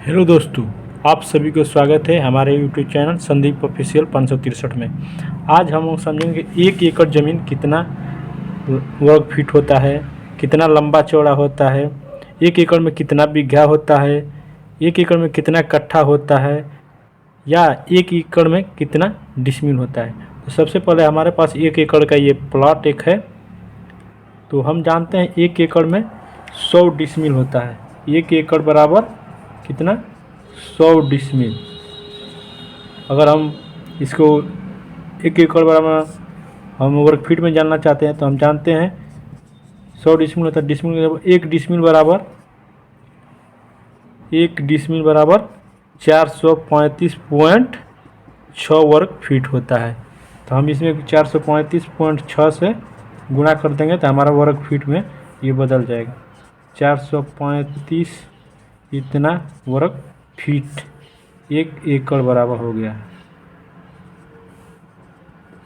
Hello दोस्तों, आप सभी को स्वागत है हमारे यूट्यूब चैनल संदीप ऑफिशियल 563 में। आज हम लोग समझेंगे 1 एकड़ ज़मीन कितना वर्ग फीट होता है, कितना लंबा चौड़ा होता है, 1 एकड़ में कितना बीघा होता है, 1 एकड़ में कितना कट्ठा होता है, या 1 एकड़ में कितना डिसमिल होता है। तो सबसे पहले हमारे पास 1 एकड़ का ये प्लॉट एक है। तो हम जानते हैं 1 एकड़ में 100 डिसमिल होता है। 1 एकड़ बराबर कितना 100 डिसमिल। अगर हम इसको 1 एकड़ बराबर हम वर्ग फीट में जानना चाहते हैं तो हम जानते हैं 100 डिसमिल होता है। डिसमिल 1 डिसमिल बराबर 435.6 वर्ग फीट होता है। तो हम इसमें 435.6 से गुणा कर देंगे तो हमारा वर्ग फीट में ये बदल जाएगा। 435 इतना वर्ग फीट 1 एकड़ बराबर हो गया।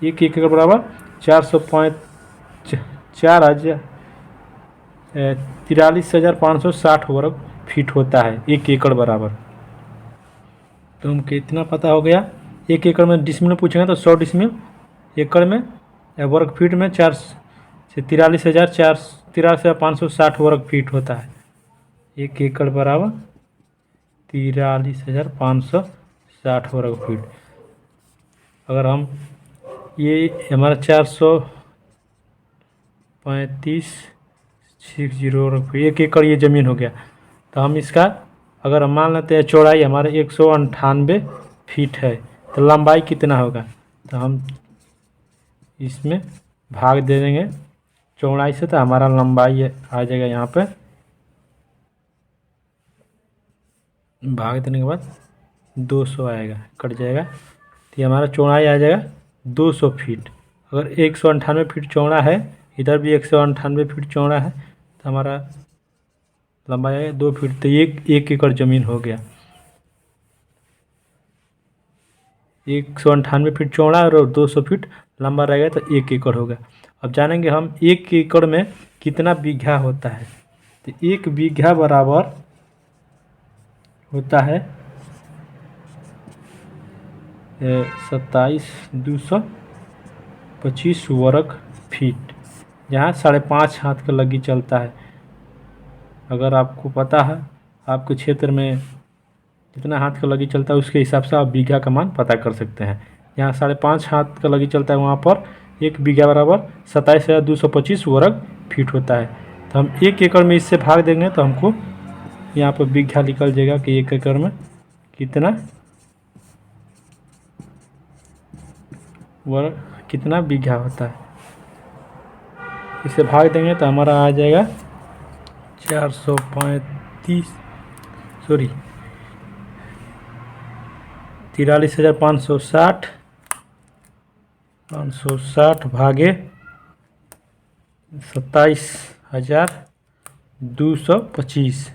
1 एकड़ बराबर 43,560 वर्ग फीट होता है 1 एकड़ बराबर। तो हम कितना पता हो गया। 1 एकड़ में डिसमिल में पूछेंगे तो 100 डिसमिल, एकड़ में वर्ग फीट में 43,560 वर्ग फीट होता है। 1 एकड़ बराबर 43,560 वर्ग फीट। अगर हम ये हमारा 435.60 वर्ग फीट 1 एकड़ ये ज़मीन हो गया। तो हम इसका अगर हम मान लेते हैं चौड़ाई हमारे 198 फीट है तो लंबाई कितना होगा। तो हम इसमें भाग दे देंगे चौड़ाई से तो हमारा लंबाई आ जाएगा। यहाँ पे भाग देने के बाद 200 आएगा, कट जाएगा। तो ये हमारा चौड़ाई आ जाएगा 200 फीट। अगर 198 फीट चौड़ा है, इधर भी 198 फीट चौड़ा है, तो हमारा लंबाई आएगा 2 फीट। तो 1 एकड़ ज़मीन हो गया। 198 फीट चौड़ा और 200 फीट लंबा रहेगा तो 1 एकड़ होगा। अब जानेंगे हम 1 एकड़ में कितना बीघा होता है। तो 1 बीघा बराबर होता है 27,225 वर्ग फीट, जहाँ 5.5 हाथ का लगी चलता है। अगर आपको पता है आपके क्षेत्र में जितना हाथ का लगी चलता है उसके हिसाब से आप बीघा का मान पता कर सकते हैं। यहाँ 5.5 हाथ का लगी चलता है, वहाँ पर 1 बीघा बराबर 27,225 वर्ग फीट होता है। तो हम 1 एकड़ में इससे भाग देंगे तो हमको यहाँ पर बीघा निकल जाएगा कि 1 एकड़ में कितना बीघा होता है। इसे भाग देंगे तो हमारा आ जाएगा 43,560 भागे 27,225,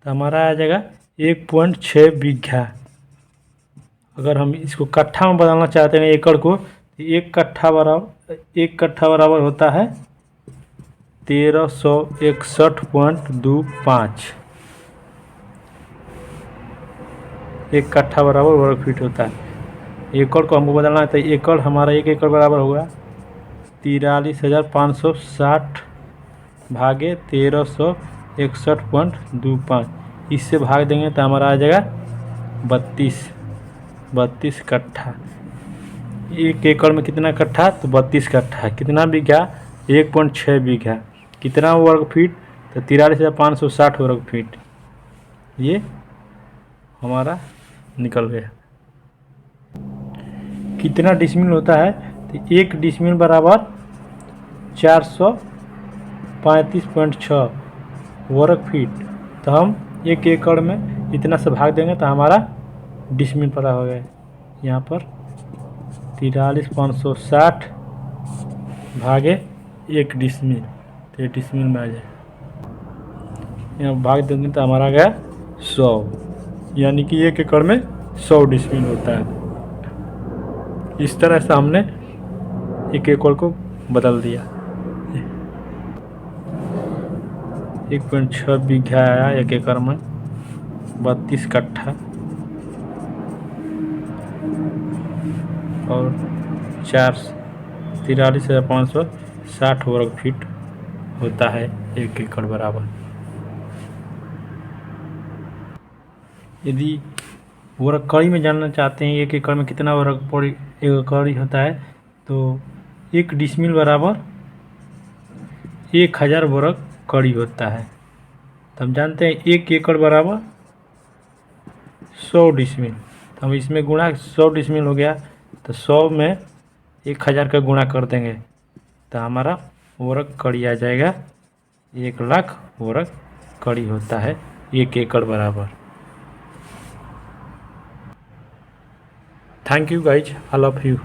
तो हमारा आ जाएगा 1.6 बीघा। अगर हम इसको कट्ठा में बदलना चाहते हैं एकड़ को, तो 1 कट्ठा बराबर होता है 1361.25। 1 कट्ठा बराबर वर्ग फीट होता है। एकड़ को हमको बदलना है तो एकड़ हमारा 1 एकड़ बराबर होगा 43,560 भागे 1361.25। इससे भाग देंगे तो हमारा आ जाएगा 32 कट्ठा। 1 एकड़ में कितना कट्ठा, तो 32 कट्ठा। कितना बीघा, 1.6 बीघा। कितना वर्ग फीट, तो 43,560 वर्ग फीट। ये हमारा निकल गया। कितना डिसमिल होता है, तो 1 डिसमिल बराबर 435.6 वर्ग फीट। तो हम 1 एकड़ में इतना से भाग देंगे तो हमारा डिसमिल पता हो गया। यहाँ पर 43,560 भागे 1 डिसमिल, तो 1 डिसमिल में आ जाए। यहाँ भाग देंगे तो हमारा आ गया 100, यानी कि 1 एकड़ में 100 डिसमिल होता है। इस तरह से हमने 1 एकड़ को बदल दिया। 1.6 बीघा आया 1 एकड़ में। 32 कट्ठा और 43,560 वर्ग फीट होता है 1 एकड़ बराबर। यदि वर्ग कड़ी में जानना चाहते हैं 1 एकड़ में कितना वर्ग कड़ी होता है, तो 1 डिसमिल बराबर 1000 वर्ग कड़ी होता है। तो हम जानते हैं 1 एकड़ बराबर 100 डिसमिल। तो हम इसमें गुणा 100 डिसमिल हो गया, तो 100 में 1000 का गुणा कर देंगे तो हमारा वर्ग कड़ी आ जाएगा 1,00,000 वर्ग कड़ी होता है 1 एकड़ बराबर। Thank you guys, I love you.